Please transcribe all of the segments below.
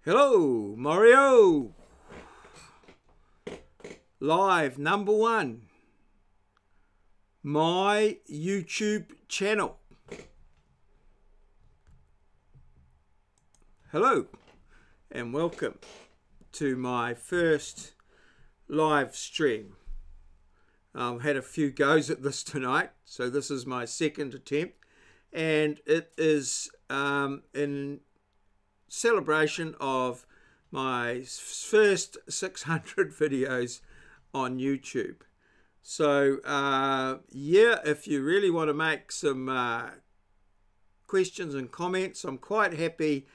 Hello, Maurieo. Live #1. My YouTube channel. Hello, and welcome to my first live stream. I've had a few goes at this tonight, so this is my second attempt, and it is in celebration of my first 600 videos on YouTube. So yeah, if you really want to make some questions and comments, I'm quite happy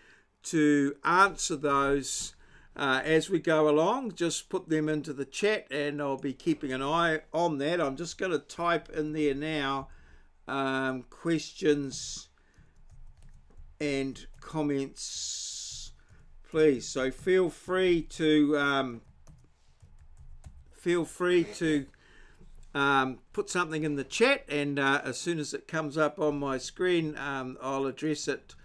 to answer those as we go along. Just put them into the chat and I'll be keeping an eye on that. I'm just going to type in there now questions and comments, please. So feel free to put something in the chat, and as soon as it comes up on my screen, I'll address it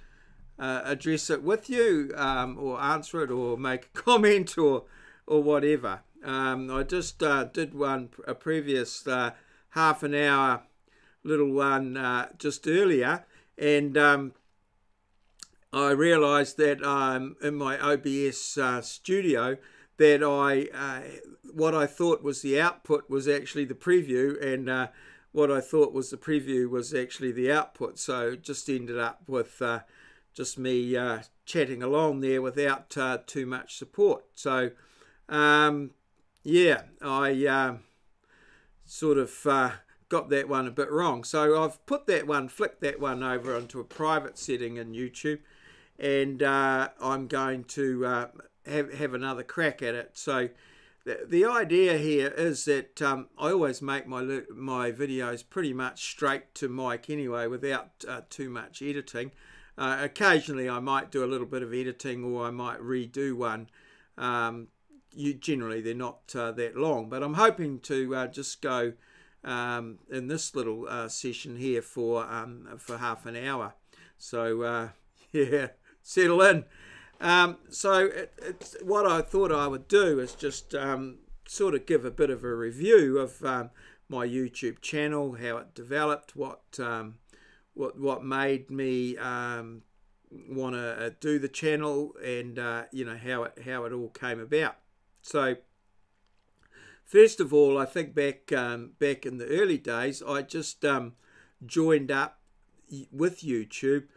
with you, or answer it, or make a comment, or whatever. I just did a previous half an hour little one just earlier, and I realized that in my OBS studio that what I thought was the output was actually the preview, and what I thought was the preview was actually the output. So just ended up with just me chatting along there without too much support. So yeah, I sort of got that one a bit wrong. So I've put that one, flicked that one over onto a private setting in YouTube, and I'm going to have another crack at it. So the idea here is that I always make my videos pretty much straight to mic anyway, without too much editing. Occasionally I might do a little bit of editing, or I might redo one. Generally they're not that long, but I'm hoping to just go in this little session here for half an hour. So yeah, settle in. So it's what I thought I would do is just sort of give a bit of a review of my YouTube channel, how it developed, what made me want to do the channel, and you know, how it all came about. So first of all, I think back in the early days, I just joined up with YouTube,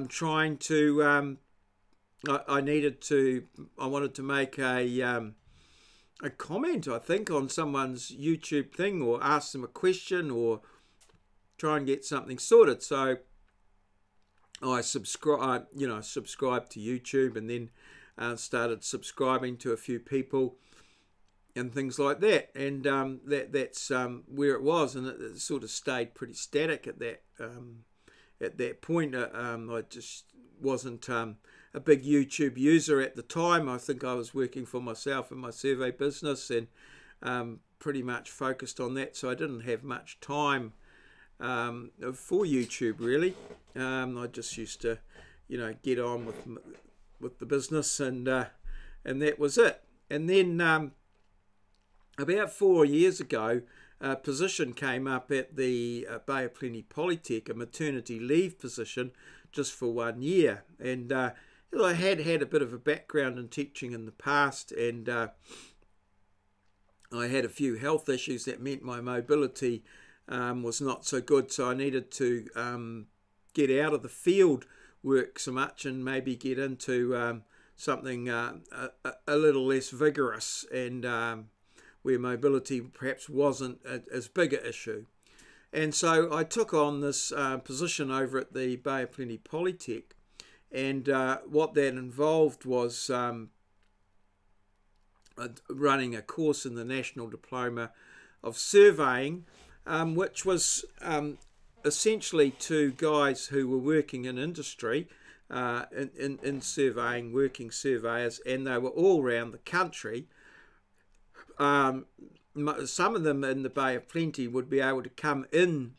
trying to I wanted to make a comment, I think, on someone's YouTube thing, or ask them a question, or try and get something sorted. So I subscribed to YouTube, and then started subscribing to a few people and things like that. And that's where it was, and it sort of stayed pretty static at that point. I just wasn't a big YouTube user at the time. I think I was working for myself in my survey business, and pretty much focused on that, so I didn't have much time for YouTube really. I just used to, you know, get on with the business, and that was it. And then about 4 years ago, a position came up at the Bay of Plenty Polytech, a maternity leave position, just for 1 year. And I had a bit of a background in teaching in the past, and I had a few health issues that meant my mobility was not so good, so I needed to get out of the field work so much, and maybe get into something a little less vigorous, and where mobility perhaps wasn't as big an issue. And so I took on this position over at the Bay of Plenty Polytech, and what that involved was running a course in the National Diploma of Surveying, which was essentially to guys who were working in industry, in surveying, working surveyors, and they were all around the country. Some of them in the Bay of Plenty would be able to come in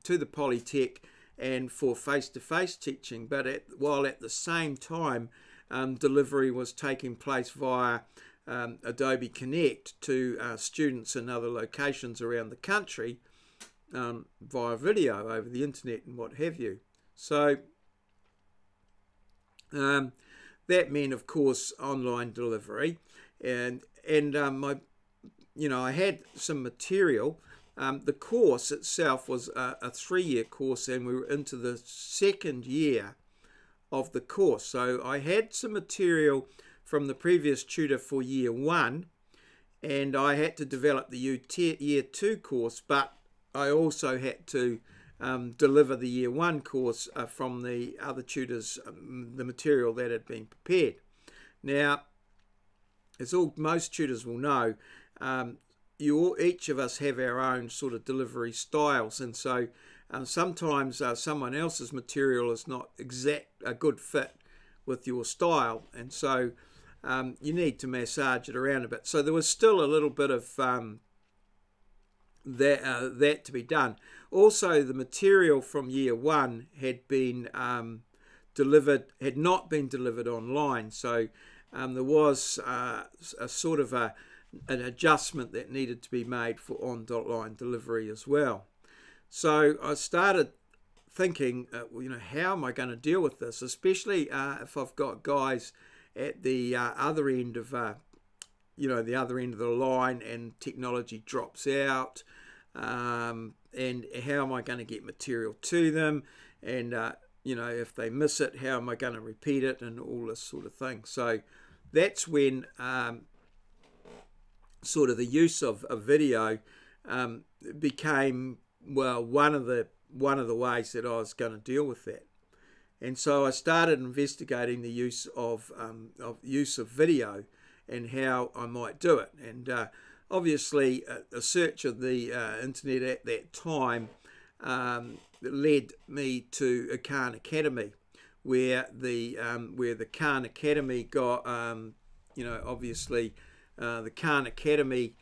to the Polytech and for face-to-face teaching, but while at the same time delivery was taking place via Adobe Connect to students in other locations around the country via video over the internet and what have you. So that meant, of course, online delivery, and my, I had some material. The course itself was a 3-year course, and we were into the 2nd year of the course. So I had some material from the previous tutor for year 1, and I had to develop the year 2 course, but I also had to deliver the year 1 course from the other tutors, the material that had been prepared. Now, as most tutors will know, each of us have our own sort of delivery styles, and so sometimes someone else's material is not a good fit with your style, and so you need to massage it around a bit. So there was still a little bit of that to be done. Also, the material from year 1 had been had not been delivered online, so there was a sort of an adjustment that needed to be made for online delivery as well. So I started thinking, how am I going to deal with this, especially if I've got guys at the other end of the other end of the line and technology drops out, and how am I going to get material to them, and if they miss it, how am I going to repeat it, and all this sort of thing. So that's when sort of the use of video became, well, one of the ways that I was going to deal with that. And so I started investigating the use of video and how I might do it. And obviously, a search of the internet at that time led me to Khan Academy, where the Khan Academy got, obviously the Khan Academy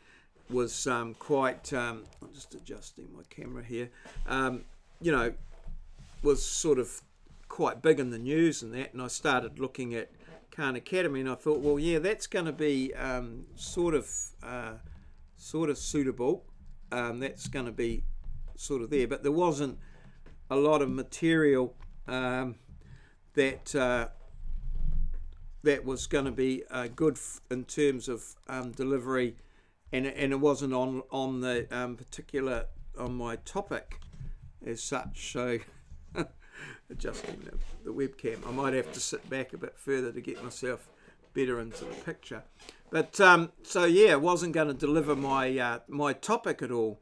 was quite. I'm just adjusting my camera here. Was sort of quite big in the news and that, and I started looking at Khan Academy, and I thought, well, yeah, that's going to be sort of suitable. That's going to be sort of there, but there wasn't a lot of material that was going to be good in terms of delivery, and it wasn't on the on my topic as such. So adjusting the webcam, I might have to sit back a bit further to get myself better into the picture. But so yeah, I wasn't going to deliver my my topic at all,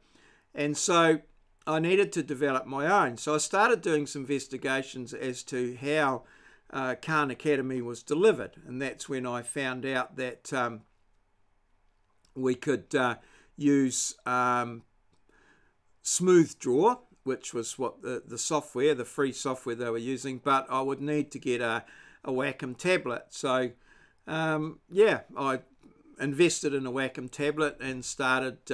and so I needed to develop my own. So I started doing some investigations as to how Khan Academy was delivered, and that's when I found out that we could use Smooth Draw, which was what the software, the free software they were using, but I would need to get a Wacom tablet. So yeah, I invested in a Wacom tablet and started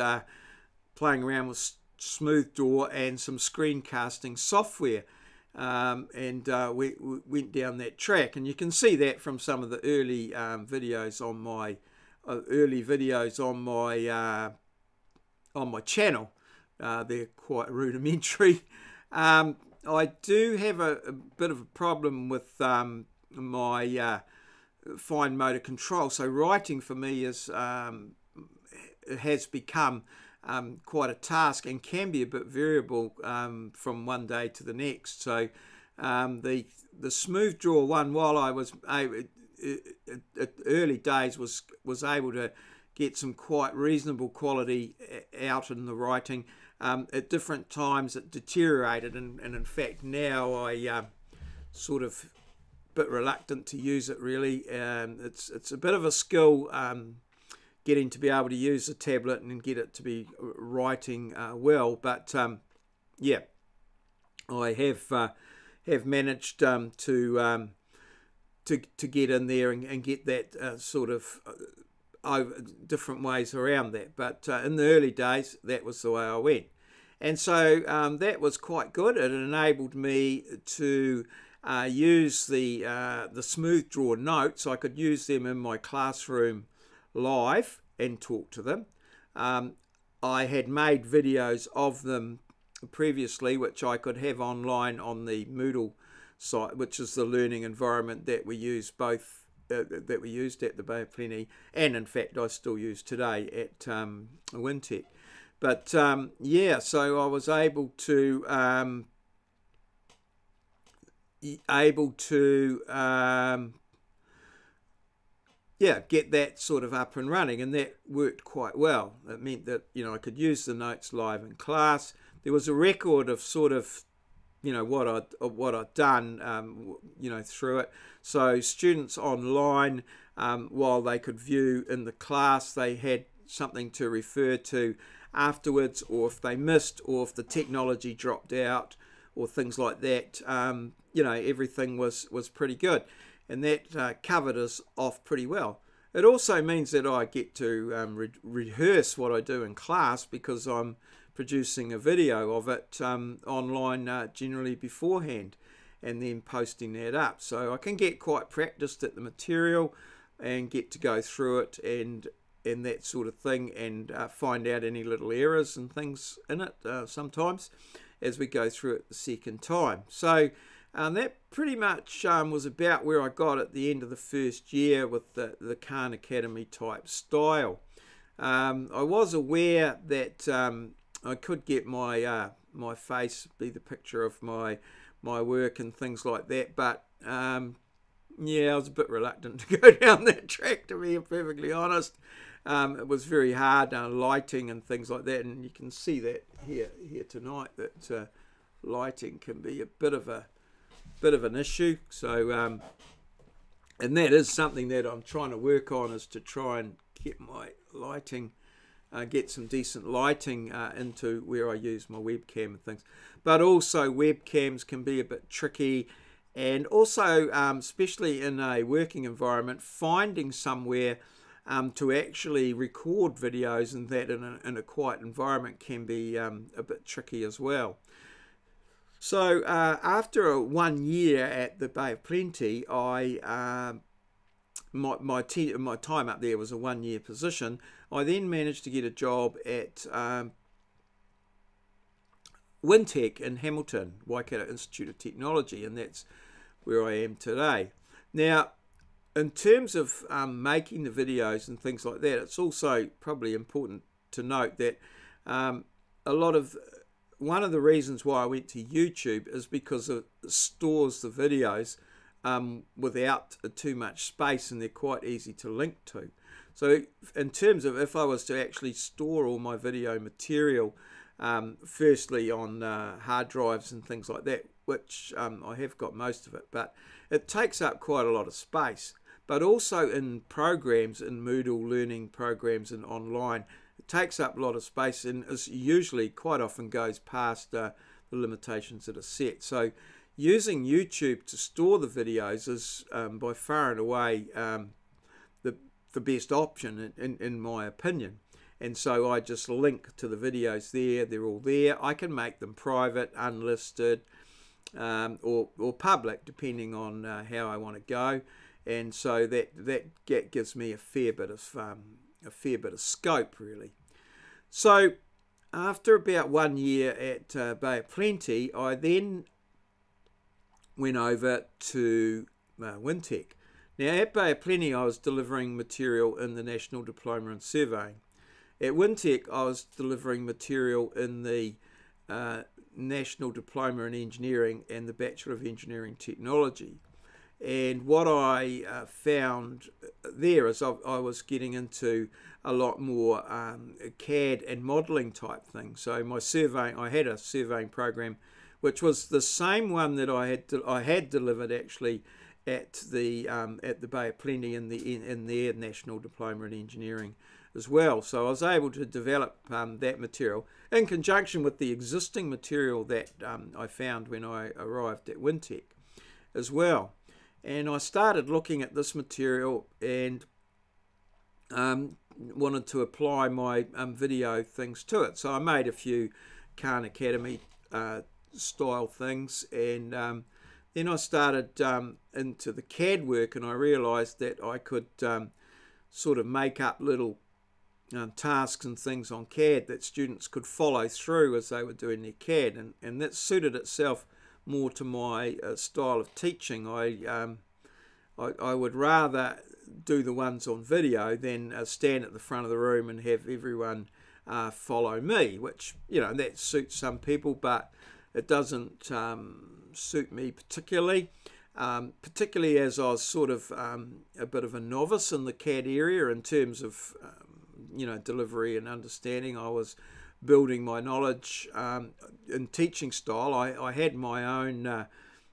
playing around with Smooth Draw and some screencasting software, and we went down that track, and you can see that from some of the early videos on my channel. They're quite rudimentary. I do have a bit of a problem with my fine motor control. So writing for me has become quite a task and can be a bit variable from one day to the next. So the Smooth Draw one, while I was at early days was able to get some quite reasonable quality out in the writing, at different times it deteriorated, and in fact now I sort of a bit reluctant to use it really. It's a bit of a skill getting to be able to use a tablet and get it to be writing well, but yeah, I have managed to get in there and get that sort of over different ways around that. But in the early days, that was the way I went. And so that was quite good. It enabled me to use the smooth draw notes. I could use them in my classroom live and talk to them. I had made videos of them previously, which I could have online on the Moodle site, which is the learning environment that we use both that we used at the Bay of Plenty, and in fact I still use today at Wintec. But yeah, so I was able to yeah, get that sort of up and running, and that worked quite well. It meant that, you know, I could use the notes live in class. There was a record of sort of, you know, what I'd done, you know, through it. So students online, while they could view in the class, they had something to refer to afterwards, or if they missed, or if the technology dropped out, or things like that. You know, everything was pretty good, and that covered us off pretty well. It also means that I get to rehearse what I do in class, because I'm producing a video of it online generally beforehand, and then posting that up. So I can get quite practiced at the material and get to go through it and that sort of thing, and find out any little errors and things in it sometimes as we go through it the second time. So that pretty much was about where I got at the end of the first year with the Khan Academy type style. I was aware that I could get my my face be the picture of my work and things like that, but yeah, I was a bit reluctant to go down that track, to be perfectly honest. It was very hard, lighting and things like that, and you can see that here tonight, that lighting can be a bit of an issue. So and that is something that I'm trying to work on, is to try and get my lighting, get some decent lighting into where I use my webcam and things. But also webcams can be a bit tricky, and also especially in a working environment, finding somewhere to actually record videos and that in a quiet environment can be a bit tricky as well. So after 1 year at the Bay of Plenty, my time up there was a 1 year position. I then managed to get a job at Wintec in Hamilton, Waikato Institute of Technology, and that's where I am today. Now, in terms of making the videos and things like that, it's also probably important to note that one of the reasons why I went to YouTube is because it stores the videos without too much space, and they're quite easy to link to. So in terms of if I was to actually store all my video material, firstly on hard drives and things like that, which I have got most of it, but it takes up quite a lot of space. But also in programs, in Moodle learning programs and online, it takes up a lot of space, and is usually quite often goes past the limitations that are set. So using YouTube to store the videos is by far and away the best option in my opinion. And so I just link to the videos there. They're all there. I can make them private, unlisted, or public, depending on how I want to go. And so that gives me a fair bit of scope, really. So after about 1 year at Bay of Plenty, I then went over to Wintec. Now at Bay of Plenty, I was delivering material in the National Diploma in Surveying. At Wintec, I was delivering material in the National Diploma in Engineering and the Bachelor of Engineering Technology. And what I found there is I was getting into a lot more CAD and modelling type things. So my surveying, I had a surveying program, which was the same one that I had delivered actually at the Bay of Plenty in their National Diploma in Engineering as well. So I was able to develop that material in conjunction with the existing material that I found when I arrived at Wintec as well. And I started looking at this material and wanted to apply my video things to it. So I made a few Khan Academy style things, and then I started into the CAD work, and I realised that I could sort of make up little tasks and things on CAD that students could follow through as they were doing their CAD, and that suited itself more to my style of teaching. I would rather do the ones on video than stand at the front of the room and have everyone follow me, which, you know, that suits some people, but it doesn't suit me particularly. Particularly as I was sort of a bit of a novice in the CAD area in terms of you know, delivery and understanding. I was building my knowledge in teaching style. I had my own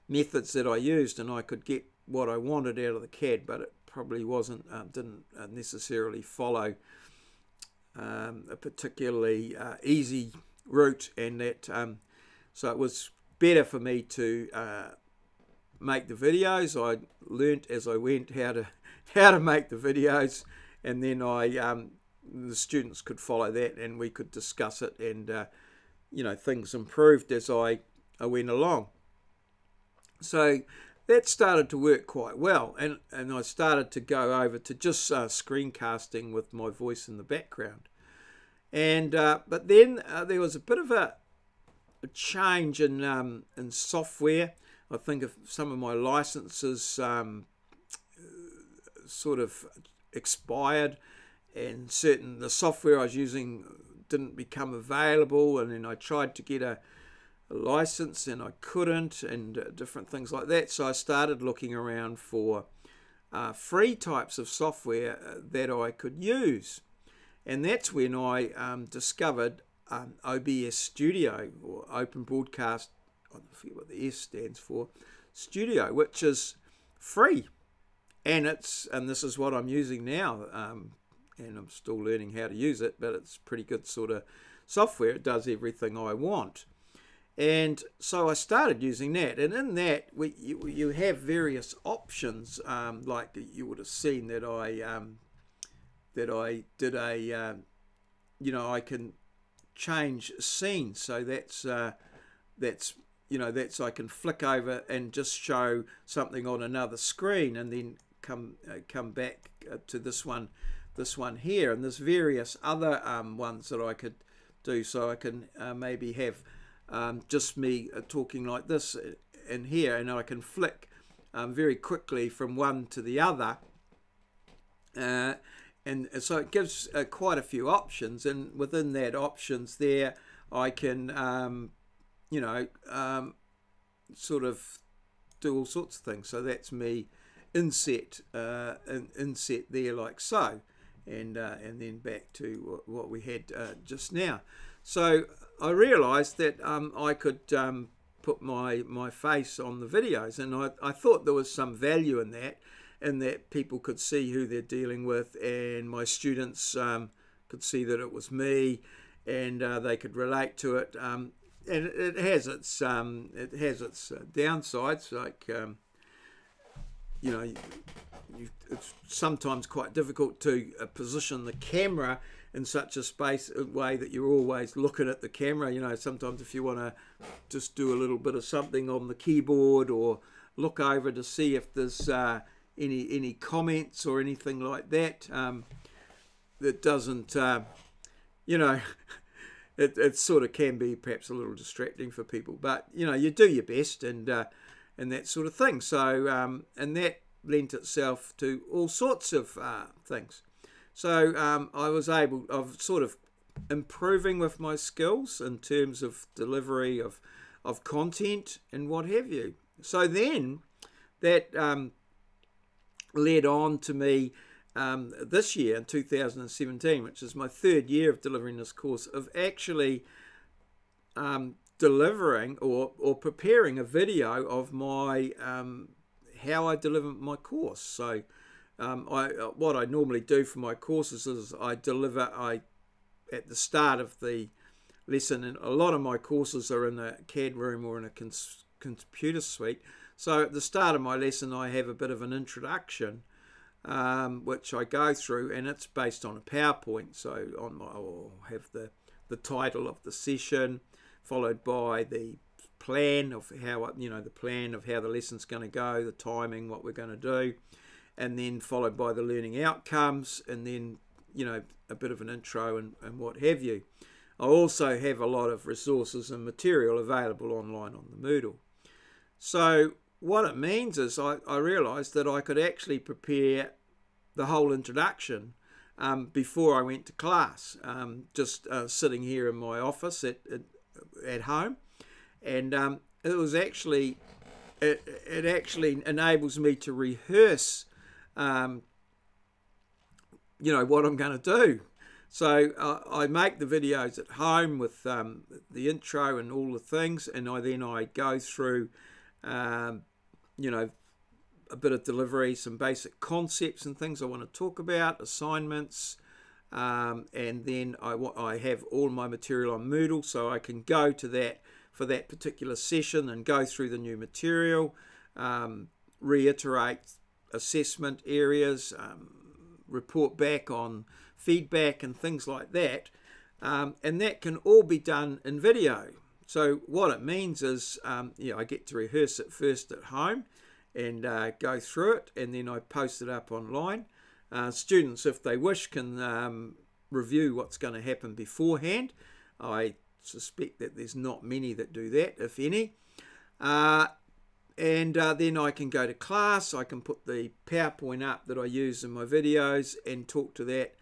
methods that I used, and I could get what I wanted out of the CAD, but it probably didn't necessarily follow a particularly easy route, and that so it was better for me to make the videos. I learnt as I went how to make the videos, and then the students could follow that, and we could discuss it, and you know, things improved as I went along. So that started to work quite well, and I started to go over to just screencasting with my voice in the background. And but then there was a bit of a change in software. I think of some of my licenses sort of expired, and the software I was using didn't become available, and then I tried to get a license and I couldn't, and different things like that. So I started looking around for free types of software that I could use, and that's when I discovered OBS Studio, or Open Broadcast, I forget what the S stands for, Studio, which is free, and this is what I'm using now, and I'm still learning how to use it, but it's pretty good sort of software. It does everything I want. And so I started using that, and in that you have various options, like you would have seen that I did a you know, I can change scenes, so that's you know, that's I can flick over and just show something on another screen, and then come back to this one here, and there's various other ones that I could do. So I can maybe have just me talking like this in here, and I can flick very quickly from one to the other, and so it gives quite a few options, and within that options there I can you know, sort of do all sorts of things. So that's me inset there like so, and then back to what we had just now. So I realized that I could put my face on the videos, and I thought there was some value in that people could see who they're dealing with, and my students could see that it was me, and they could relate to it. And it has its downsides, like you know, it's sometimes quite difficult to position the camera in such a way that you're always looking at the camera. You know, sometimes if you want to just do a little bit of something on the keyboard, or look over to see if there's any comments or anything like that, that doesn't you know, it sort of can be perhaps a little distracting for people, but you know, you do your best, and that sort of thing. So and that lent itself to all sorts of things. So I was sort of improving with my skills in terms of delivery of content and what have you. So then that led on to me this year in 2017, which is my third year of delivering this course, of actually delivering or preparing a video of my how I deliver my course. So what I normally do for my courses is I deliver at the start of the lesson, and a lot of my courses are in a CAD room or in a computer suite. So at the start of my lesson I have a bit of an introduction, which I go through, and it's based on a PowerPoint. So I'll have the title of the session, followed by the plan of how, the plan of how the lesson's going to go, the timing, what we're going to do, and then followed by the learning outcomes, and then, a bit of an intro and what have you. I also have a lot of resources and material available online on the Moodle. So what it means is I realised that I could actually prepare the whole introduction before I went to class, just sitting here in my office at home, and it was actually it actually enables me to rehearse what I'm going to do. So I make the videos at home with the intro and all the things, and I go through a bit of delivery, some basic concepts and things I want to talk about, assignments, and then I have all my material on Moodle, so I can go to that for that particular session and go through the new material, reiterate assessment areas, report back on feedback and things like that, and that can all be done in video. So what it means is I get to rehearse it first at home and go through it, and then I post it up online. Students, if they wish, can review what's going to happen beforehand. I suspect that there's not many that do that, if any. And then I can go to class. I can put the PowerPoint up that I use in my videos and talk to that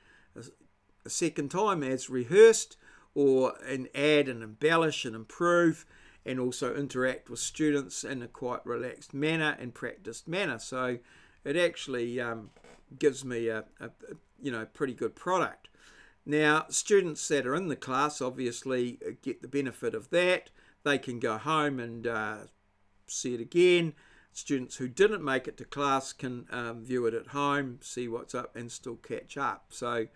a second time as rehearsed, and add and embellish and improve, and also interact with students in a quite relaxed manner and practiced manner. So it actually gives me a pretty good product. Now, students that are in the class obviously get the benefit of that. They can go home and see it again. Students who didn't make it to class can view it at home, see what's up, and still catch up. So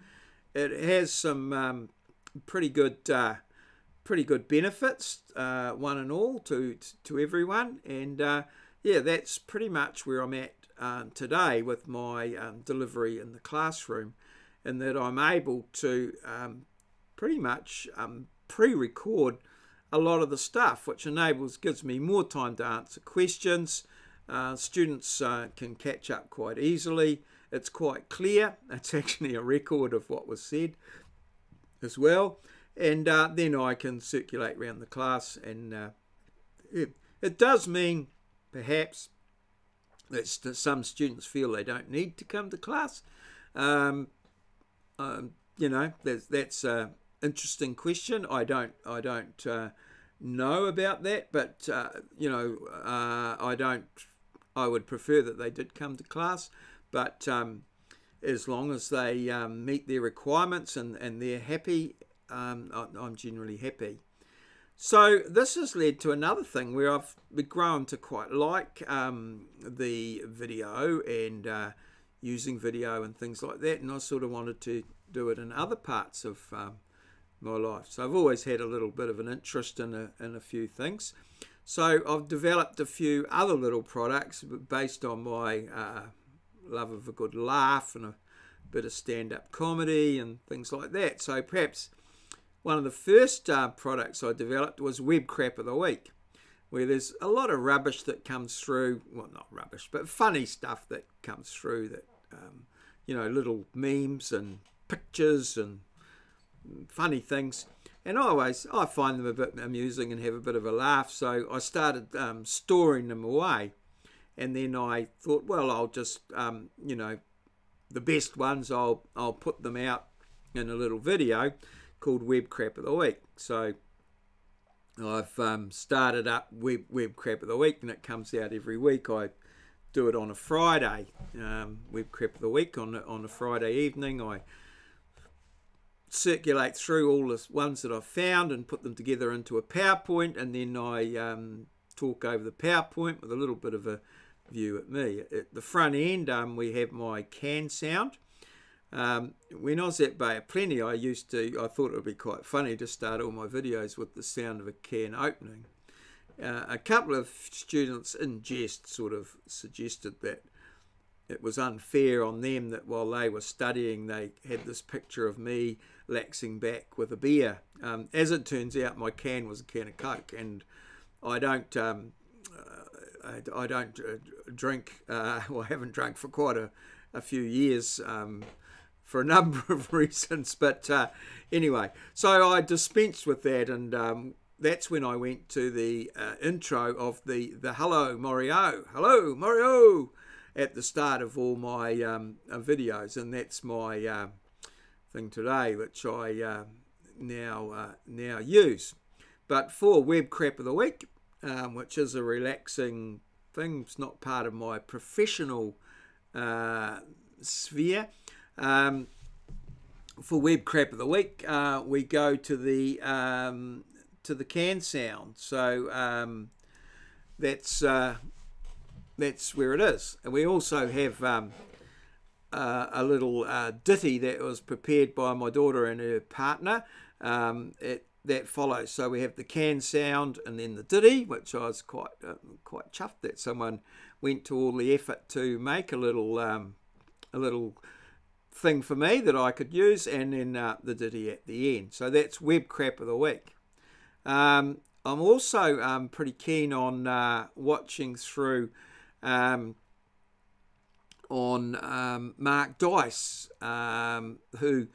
it has some pretty good benefits, one and all, to everyone. And yeah, that's pretty much where I'm at today with my delivery in the classroom, in that I'm able to pretty much pre-record a lot of the stuff, which gives me more time to answer questions. Students can catch up quite easily. It's quite clear. It's actually a record of what was said as well. And then I can circulate around the class. And it does mean, perhaps, that some students feel they don't need to come to class. That's an interesting question. I don't know about that, but I would prefer that they did come to class. But as long as they meet their requirements and they're happy, I'm generally happy. So this has led to another thing where I've grown to quite like the video and using video and things like that, and I sort of wanted to do it in other parts of my life. So I've always had a little bit of an interest in a few things. So I've developed a few other little products based on my love of a good laugh and a bit of stand-up comedy and things like that. So perhaps one of the first products I developed was Web Crap of the Week, where there's a lot of rubbish that comes through, well, not rubbish, but funny stuff that comes through, that little memes and pictures and funny things, and I find them a bit amusing and have a bit of a laugh. So I started storing them away, and then I thought, well, I'll just the best ones, I'll put them out in a little video called Web Crap of the Week. So I've started up Web Crap of the Week, and it comes out every week. I do it on a Friday, Web Crap of the Week on a Friday evening. I circulate through all the ones that I've found and put them together into a PowerPoint, and then I talk over the PowerPoint with a little bit of a view at me. At the front end, we have my can sound. When I was at Bay of Plenty, I thought it would be quite funny to start all my videos with the sound of a can opening. A couple of students in jest sort of suggested that it was unfair on them that while they were studying, they had this picture of me laxing back with a beer. As it turns out, my can was a can of Coke, and I don't drink. Well, I haven't drunk for quite a few years for a number of reasons. But anyway, so I dispensed with that, and that's when I went to the intro of the hello maurieo, hello maurieo, at the start of all my videos, and that's my thing today, which I now use. But for web crap of the week, which is a relaxing thing, it's not part of my professional sphere. For web crap of the week, we go to the can sound. So that's where it is. And we also have a little ditty that was prepared by my daughter and her partner. That follows. So we have the can sound and then the ditty, which I was quite chuffed that someone went to all the effort to make a little thing for me that I could use, and then the ditty at the end. So that's web crap of the week. I'm also pretty keen on watching through on Mark Dice, who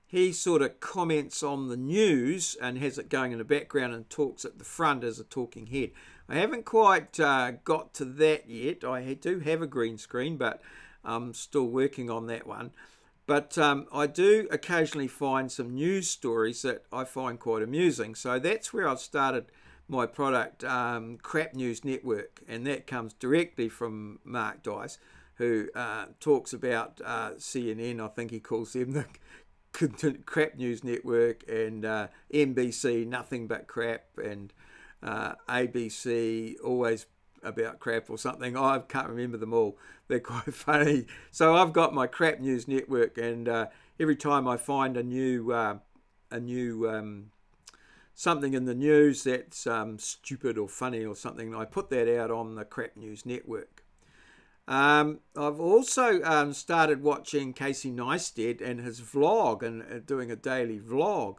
he sort of comments on the news and has it going in the background and talks at the front as a talking head. I haven't quite got to that yet. I do have a green screen, but I'm still working on that one. But I do occasionally find some news stories that I find quite amusing. So that's where I've started my product, Crap News Network, and that comes directly from Mark Dice, who talks about CNN. I think he calls them the Crap News Network, and NBC Nothing But Crap, and ABC Always About Crap or something. I can't remember them all. They're quite funny. So I've got my Crap News Network, and every time I find a new something in the news that's stupid or funny or something, I put that out on the Crap News Network. I've also started watching Casey Neistat and his vlog, and doing a daily vlog,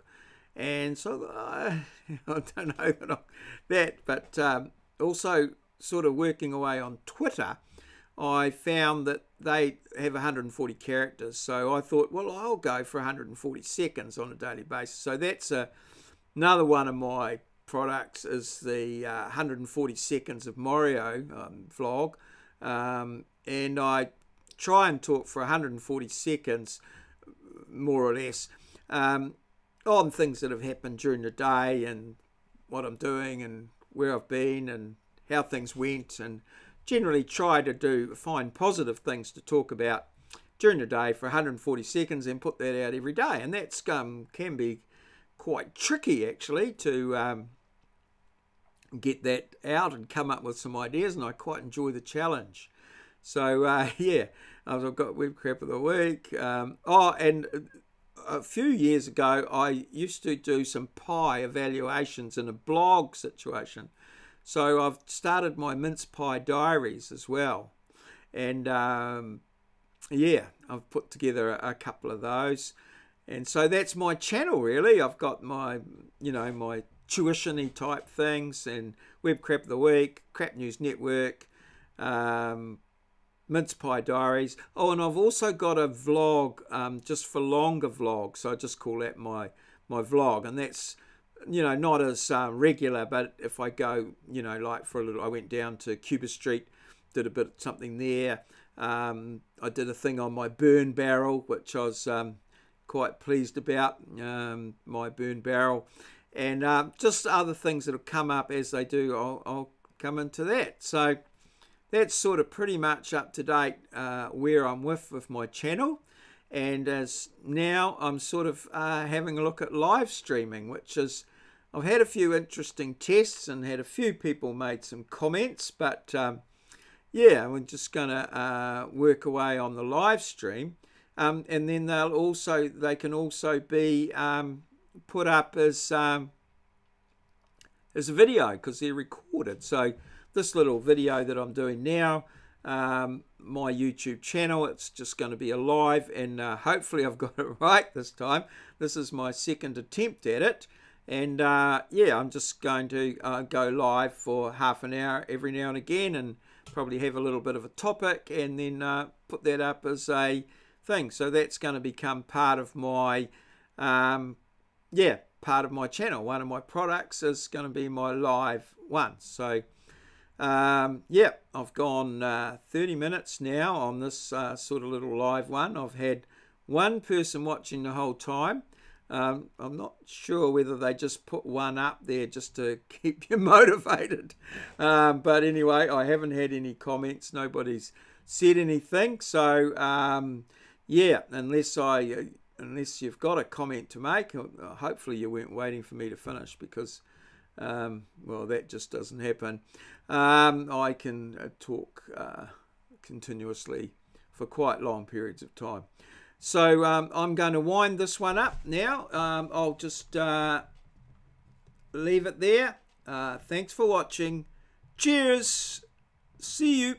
and so I don't know that, but also sort of working away on Twitter, I found that they have 140 characters, so I thought, well, I'll go for 140 seconds on a daily basis. So that's another one of my products, is the 140 seconds of maurieo vlog. And I try and talk for 140 seconds, more or less, on things that have happened during the day, and what I'm doing, and where I've been, and how things went, and generally try to find positive things to talk about during the day for 140 seconds and put that out every day. And that's can be quite tricky, actually, to get that out and come up with some ideas, and I quite enjoy the challenge. So yeah, I've got web crap of the week. And a few years ago, I used to do some pie evaluations in a blog situation. So I've started my mince pie diaries as well, and yeah, I've put together a couple of those, and so that's my channel really. I've got my my tuition-y type things, and web crap of the week, Crap News Network, mince pie diaries. Oh, and I've also got a vlog just for longer vlogs, so I just call that my vlog, and that's not as regular, but if I go like for a little, I went down to Cuba Street, did a bit of something there. I did a thing on my burn barrel, which I was quite pleased about, my burn barrel, and just other things that will come up as they do. I'll come into that. So that's sort of pretty much up to date where I'm with my channel. And as now I'm sort of having a look at live streaming, which is, I've had a few interesting tests and had a few people made some comments, but yeah, we're just going to work away on the live stream, and then they can also be put up as a video because they're recorded. So this little video that I'm doing now, my YouTube channel. It's just going to be a live, and hopefully I've got it right this time. This is my second attempt at it, and yeah, I'm just going to go live for half an hour every now and again, and probably have a little bit of a topic, and then put that up as a thing. So that's going to become part of my yeah, part of my channel. One of my products is going to be my live one. So yeah, I've gone 30 minutes now on this sort of little live one. I've had one person watching the whole time. I'm not sure whether they just put one up there just to keep you motivated. But anyway, I haven't had any comments. Nobody's said anything. So yeah, unless you've got a comment to make, hopefully you weren't waiting for me to finish, because well, that just doesn't happen. I can talk continuously for quite long periods of time. So I'm going to wind this one up now. I'll just leave it there. Thanks for watching. Cheers. See you.